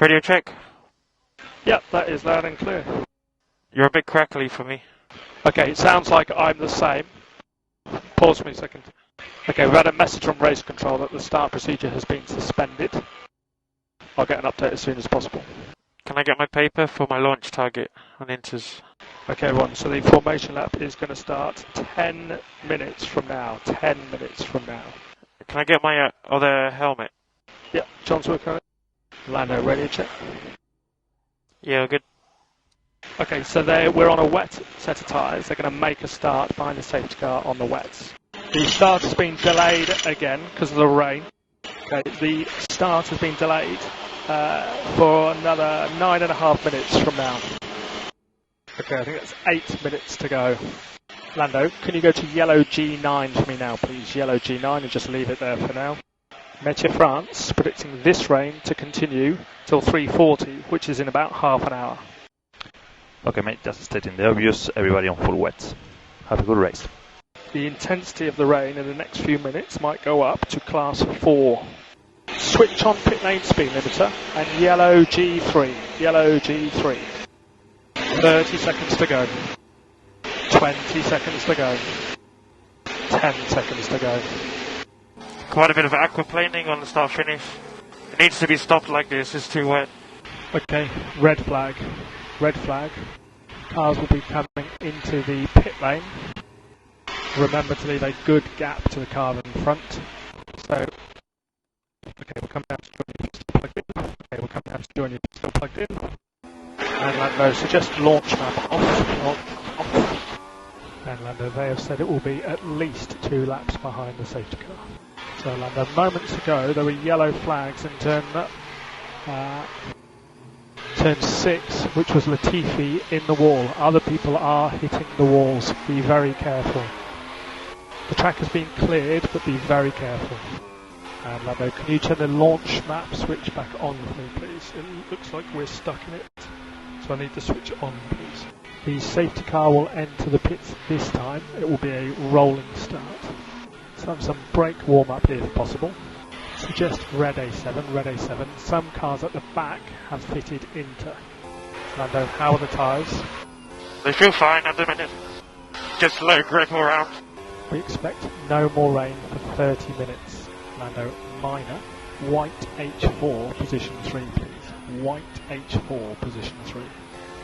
Radio check. Yep, that is loud and clear. You're a bit crackly for me. Okay, it sounds like I'm the same. Pause for me a second. Okay, we've had a message from race control that the start procedure has been suspended. I'll get an update as soon as possible. Can I get my paper for my launch target on Inters? Okay, everyone, so the formation lap is going to start 10 minutes from now. 10 minutes from now. Can I get my other helmet? Yep, John's working on it. Lando, radio check. Yeah, good. Okay, so we're on a wet set of tyres. They're going to make a start behind the safety car on the wets. The start has been delayed again because of the rain. Okay, the start has been delayed for another 9.5 minutes from now. Okay, I think that's 8 minutes to go. Lando, can you go to yellow G9 for me now, please? Yellow G9 and just leave it there for now. Métier France predicting this rain to continue till 3:40, which is in about half an hour. Okay, mate, just stating the obvious, everybody on full wet. Have a good race. The intensity of the rain in the next few minutes might go up to class 4. Switch on pit lane speed limiter and yellow G3. Yellow G3. 30 seconds to go. 20 seconds to go. 10 seconds to go. Quite a bit of aquaplaning on the start finish. It needs to be stopped like this, it's too wet. Okay, red flag. Red flag. Cars will be coming into the pit lane. Remember to leave a good gap to the car in front. So, okay, we'll come down to join you still plugged in. Okay, we'll come down to join you still plugged in. And Lando, suggest launch map off. And Lando, they have said it will be at least 2 laps behind the safety car. So Lando, moments ago there were yellow flags in turn 6, which was Latifi in the wall. Other people are hitting the walls. Be very careful. The track has been cleared, but be very careful. And Lando, can you turn the launch map switch back on for me, please? It looks like we're stuck in it, so I need to switch on, please. The safety car will enter the pits this time. It will be a rolling start. Let's have some brake warm-up here if possible. Suggest red A7, red A7. Some cars at the back have fitted Inter. Lando, how are the tyres? They feel fine at the minute. Just low grip around. We expect no more rain for 30 minutes. Lando, minor. White H4, position 3, please. White H4, position 3.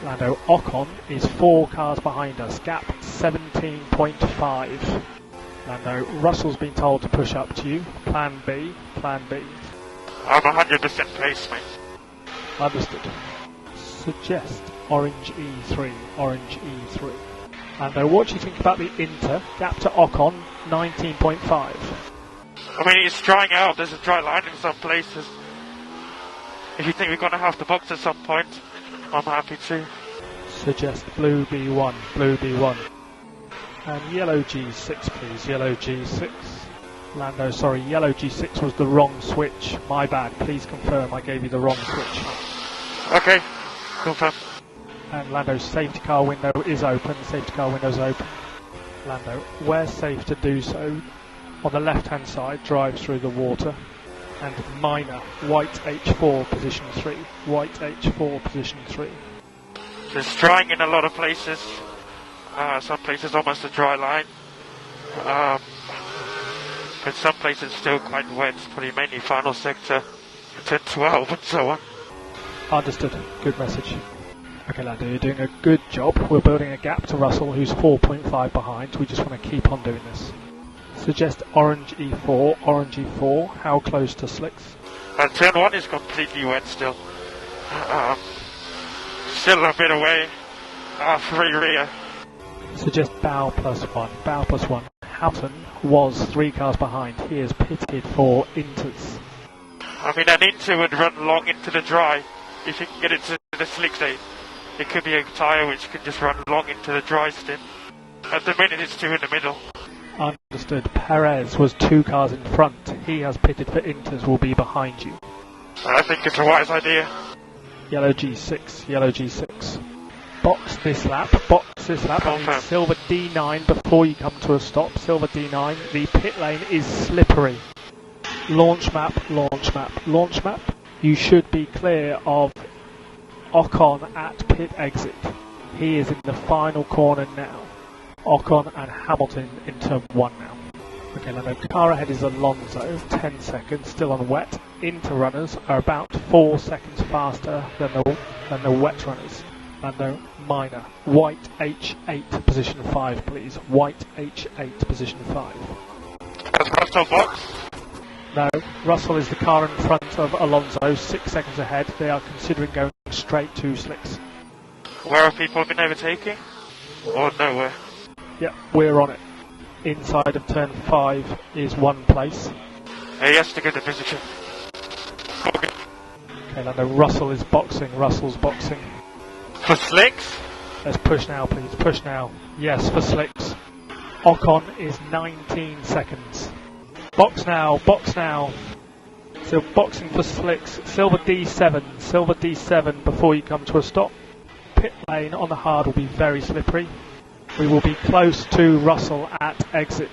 Lando, Ocon is 4 cars behind us. Gap 17.5. Lando, Russell's been told to push up to you. Plan B, plan B. I'm 100% pace, mate. Understood. Suggest orange E3, orange E3. Lando, what do you think about the Inter? Gap to Ocon, 19.5. I mean, it's drying out. There's a dry line in some places. If you think we're going to have to box at some point, I'm happy to. Suggest blue B1, blue B1. And yellow G6, please, yellow G6. Lando, sorry, yellow G6 was the wrong switch. My bad, please confirm I gave you the wrong switch. Okay, confirm. And Lando's safety car window is open, safety car window's open. Lando, where safe to do so, on the left-hand side, drive through the water. And minor, white H4, position 3. White H4, position 3. It's drying in a lot of places. Some places almost a dry line. But some places still quite wet, probably mainly final sector, 10-12 and so on. Understood. Good message. Okay, Lando, you're doing a good job. We're building a gap to Russell, who's 4.5 behind. We just want to keep on doing this. Suggest orange E4, orange E4. How close to slicks? Turn 1 is completely wet still. Still a bit away. Free rear. Suggest bow +1, bow +1. Houghton was 3 cars behind. He is pitted for Inters. I mean, an Inter would run long into the dry. If you can get it to the slick state, it could be a tyre which can just run long into the dry stint. At the minute, it's 2 in the middle. Understood. Perez was 2 cars in front. He has pitted for Inters, will be behind you. I think it's a wise idea. Yellow G6, yellow G6. Box this lap. I need silver D9 before you come to a stop. Silver D9. The pit lane is slippery. Launch map, launch map, launch map. You should be clear of Ocon at pit exit. He is in the final corner now. Ocon and Hamilton in turn 1 now. Okay, Lando, car ahead is Alonso, 10 seconds, still on wet. Into runners are about 4 seconds faster than the wet runners. Lando, minor. White H8, position 5, please. White H8, position 5. Has Russell box? No, Russell is the car in front of Alonso, 6 seconds ahead. They are considering going straight to slicks. Where have people been overtaking? Or nowhere? Yeah, we're on it. Inside of turn 5 is one place. He has to get the position. Okay. Okay, Lando, Russell is boxing. Russell's boxing. For slicks? Let's push now, please. Push now. Yes, for slicks. Ocon is 19 seconds. Box now, box now. So boxing for slicks. Silver D7. Silver D7 before you come to a stop. Pit lane on the hard will be very slippery. We will be close to Russell at exit.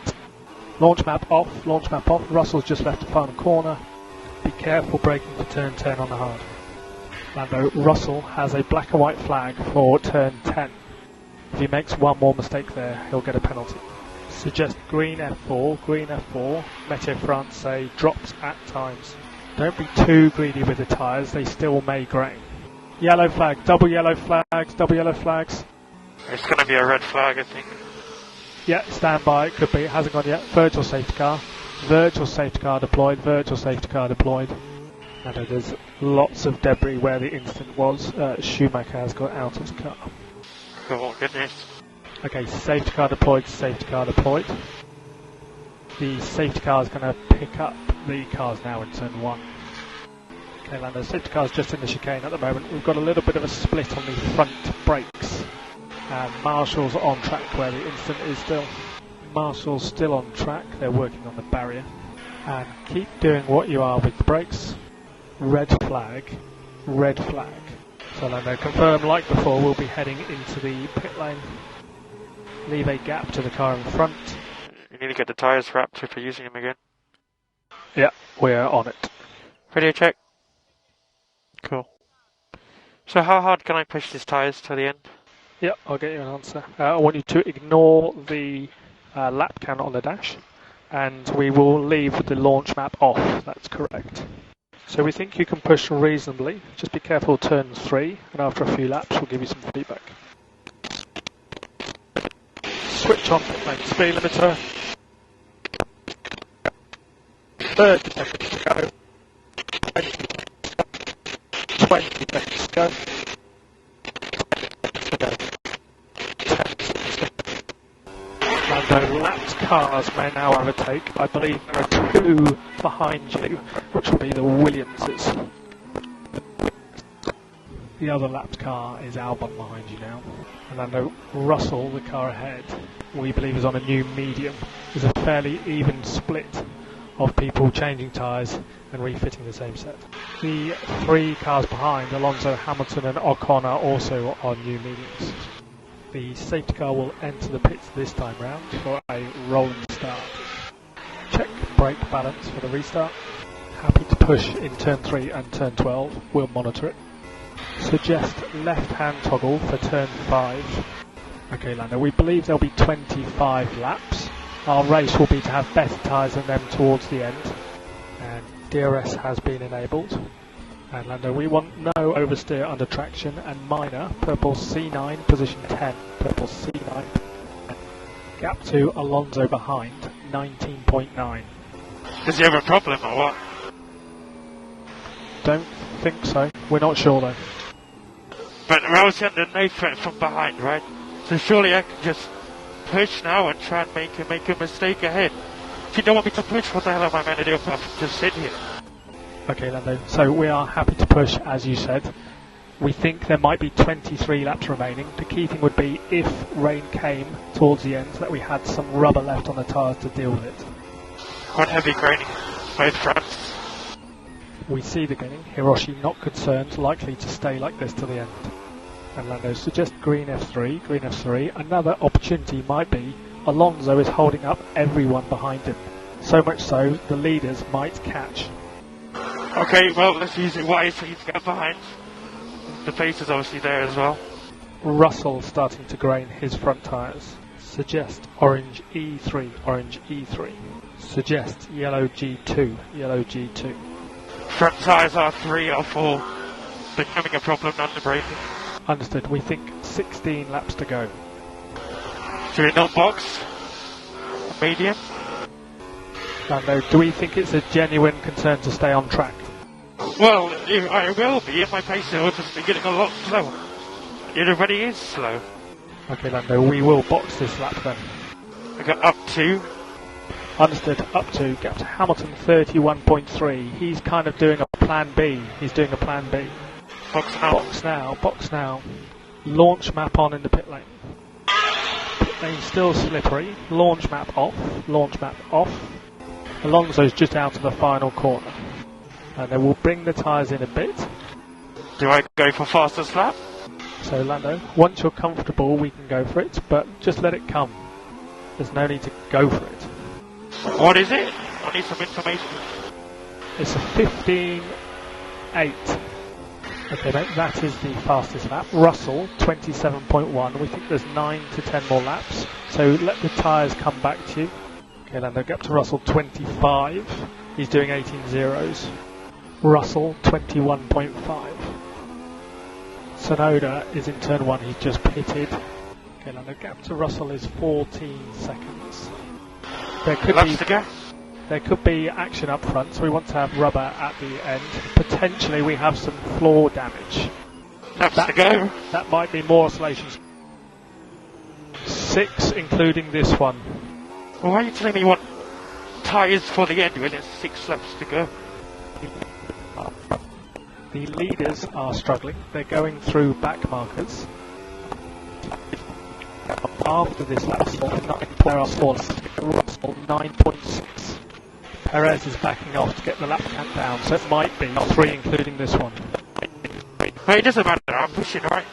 Launch map off, launch map off. Russell's just left the final corner. Be careful braking for turn 10 on the hard. Lando, Russell has a black and white flag for turn 10. If he makes one more mistake there, he'll get a penalty. Suggest green F4, green F4. Meteo France say drops at times. Don't be too greedy with the tyres, they still may grain. Yellow flag, double yellow flags, double yellow flags. It's going to be a red flag, I think. Yeah, stand by, it could be, it hasn't gone yet. Virtual safety car. Virtual safety car deployed, virtual safety car deployed. I know there's lots of debris where the incident was. Schumacher has got out of the car. Oh, goodness. Okay, safety car deployed, safety car deployed. The safety car is going to pick up the cars now in turn 1. Okay, Lando, safety car is just in the chicane at the moment. We've got a little bit of a split on the front brakes. And Marshall's on track where the incident is still. Marshall's still on track, they're working on the barrier. And keep doing what you are with the brakes. Red flag, red flag. So Lando, confirm like before, we'll be heading into the pit lane. Leave a gap to the car in front. You need to get the tyres wrapped if you're using them again. Yeah, we're on it. Radio check. Cool. So how hard can I push these tyres to the end? Yeah, I'll get you an answer. I want you to ignore the lap count on the dash, and we will leave the launch map off. That's correct. So we think you can push reasonably. Just be careful turn 3, and after a few laps we'll give you some feedback. Switch on pit lane speed limiter. 30 seconds to go. 20 seconds to go. 10 seconds to go. Lando, lapped cars may now overtake. I believe there are 2 behind you, which will be the Williamses. The other lapped car is Albon behind you now. And Lando, Russell, the car ahead, we believe is on a new medium. There's a fairly even split of people changing tyres and refitting the same set. The 3 cars behind, Alonso, Hamilton and Ocon, are also on new mediums. The safety car will enter the pits this time round for a rolling start. Check brake balance for the restart. Happy to push in turn 3 and turn 12. We'll monitor it. Suggest left-hand toggle for turn 5. Okay, Lando, we believe there'll be 25 laps. Our race will be to have better tyres than them towards the end. And DRS has been enabled. And Lando, we want no oversteer under traction and minor. Purple C9, position 10. Purple C9. Gap to Alonso behind, 19.9. Does he have a problem or what? Don't think so. We're not sure though. But we're also under no threat from behind, right? So surely I can just push now and try and make a mistake ahead. If you don't want me to push, what the hell am I going to do if I just sit here? Okay, Lando. So we are happy to push, as you said. We think there might be 23 laps remaining. The key thing would be if rain came towards the end, that we had some rubber left on the tyres to deal with it. What heavy graining? Both fronts. We see the graining. Hiroshi not concerned, likely to stay like this to the end. And Lando suggest green F3, green F3. Another opportunity might be Alonso is holding up everyone behind him. So much so, the leaders might catch. Okay, well, let's use it wisely to get behind. The pace is obviously there as well. Russell starting to grain his front tyres. Suggest orange E3, orange E3. Suggest yellow G2, yellow G2. Front tyres are 3 or 4. Becoming a problem under braking. Understood. We think 16 laps to go. Should we not box? Medium? Lando, do we think it's a genuine concern to stay on track? Well, I will be if my pace will just be getting a lot slower. It already is slow. Okay, Lando, we will box this lap then. I got up 2. Understood. Up to gap to Hamilton 31.3. He's kind of doing a plan B. He's doing a plan B. Box now. Box now. Box now. Launch map on in the pit lane. Pit lane still slippery. Launch map off. Launch map off. Alonso's just out of the final corner. And then we'll bring the tyres in a bit. Do I go for fastest lap? So Lando, once you're comfortable we can go for it, but just let it come. There's no need to go for it. What is it? I need some information. It's a 15.8. Okay, mate, that is the fastest lap. Russell, 27.1. We think there's 9 to 10 more laps. So let the tyres come back to you. Okay, Lando, get up to Russell, 25. He's doing 18 zeros. Russell, 21.5. Sonoda is in turn 1. He's just pitted. Okay, Lando, gap to Russell is 14 seconds. There could be action up front, so we want to have rubber at the end. Potentially we have some floor damage. To go. That might be more oscillations. 6 including this one. Well, why are you telling me you want tyres for the end when there's 6 laps to go? The leaders are struggling. They're going through back markers. After this lap, Russell 9.6. Perez is backing off to get the lap count down, so it might be 3 including this one. Hey, it doesn't matter, I'm pushing, right?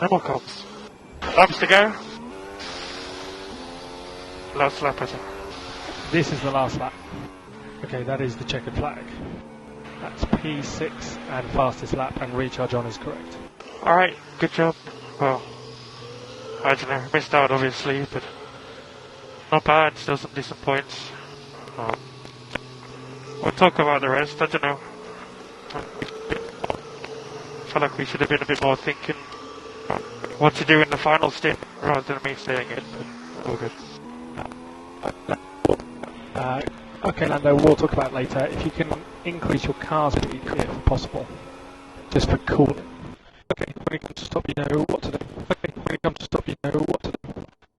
No more comps. Laps to go. Last lap, I think. This is the last lap. Okay, that is the checkered flag. That's P6 and fastest lap, and recharge on is correct. Alright, good job. Well, I don't know, missed out obviously, but not bad, still some decent points. We'll talk about the rest, I don't know. I feel like we should have been a bit more thinking what to do in the final stint rather than me saying it, but all good. Okay, Lando, we'll talk about it later. If you can increase your car speed if possible, just for cooling. Okay, when it comes to stop, you know what to do. Okay, when it comes to stop, you know what to do.